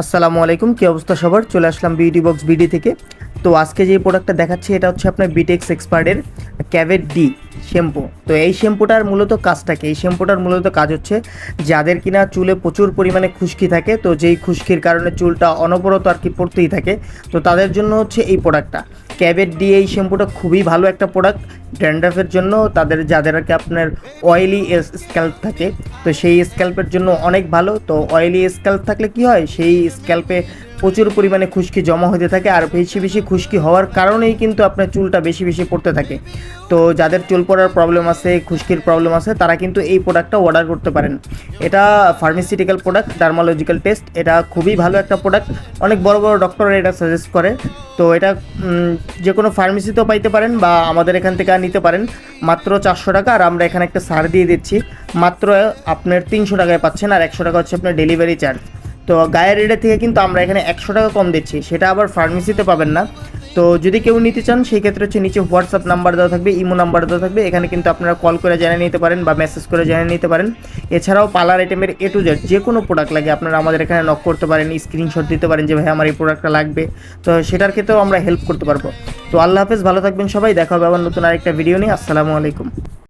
আসসালামু আলাইকুম, কী অবস্থা সবার? চলে আসলাম বিউটি বক্স বিডি থেকে। তো আজকে যে প্রোডাক্টটা দেখাচ্ছি এটা হচ্ছে আপনার বিটেক্স এক্সপার্টের ক্যাভেট ডি শ্যাম্পু। তো এই শ্যাম্পুটার মূলত কাজটাকে এই শ্যাম্পুটার মূলত কাজ হচ্ছে যাদের কিনা চুলে প্রচুর পরিমাণে খুশকি থাকে, তো যেই খুশকির কারণে চুলটা অনবরত আর কি পড়তেই থাকে, তো তাদের জন্য হচ্ছে এই প্রোডাক্টটা ক্যাভেট ডি। এই শ্যাম্পুটা খুবই ভালো একটা প্রোডাক্ট ড্যান্ড্রাফের জন্য, যাদের আর কি আপনার অয়েলি স্ক্যাল্প থাকে, তো সেই স্ক্যাল্পের জন্য অনেক ভালো। তো অয়েলি স্ক্যাল্প থাকলে কি হয়, সেই স্ক্যাল্পে প্রচুর পরিমাণে খুশকি জমা হতে থাকে, আর বেশি বেশি খুশকি হওয়ার কারণেই কিন্তু আপনার চুলটা বেশি বেশি পড়তে থাকে। তো যাদের চুল পড়ার প্রবলেম আছে, খুশকির প্রবলেম আছে, তারা কিন্তু এই প্রোডাক্টটা অর্ডার করতে পারেন। এটা ফার্মাসিউটিক্যাল প্রোডাক্ট, ডার্মালজিক্যাল টেস্ট। এটা খুবই ভালো একটা প্রোডাক্ট, অনেক বড় বড় ডক্টররা এটা সাজেস্ট করে। তো এটা যে কোনো ফার্মেসিতেও পাইতে পারেন বা আমাদের এখান থেকে নিতে পারেন। মাত্র 400 টাকা, আর আমরা এখানে একটা ছাড় দিয়ে দিচ্ছি, মাত্র আপনার 300 টাকায় পাচ্ছেন, আর 100 টাকা হচ্ছে আপনার ডেলিভারি চার্জ। তো গায়ের রেটের থেকে কিন্তু আমরা এখানে 100 টাকা কম দিচ্ছি, সেটা আবার ফার্মেসিতে পাবেন না। তো যদি কেউ নিতে চান সেই ক্ষেত্রে হচ্ছে নিচে হোয়াটসঅ্যাপ নাম্বার দেওয়া থাকবে, ইমো নাম্বার দেওয়া থাকবে, এখানে কিন্তু আপনারা কল করে জেনে নিতে পারেন বা মেসেজ করে জেনে নিতে পারেন। এছাড়াও পার্লার আইটেমের এ টু জেড যে কোনো প্রোডাক্ট লাগে আপনারা আমাদের এখানে নক করতে পারেন, স্ক্রিনশট দিতে পারেন যে ভাই আমার এই প্রোডাক্টটা লাগবে, তো সেটার ক্ষেত্রেও আমরা হেল্প করতে পারবো। তো আল্লাহ হাফেজ, ভালো থাকবেন সবাই, দেখা হবে আবার নতুন আরেকটা ভিডিও নিয়ে। আসসালামু আলাইকুম।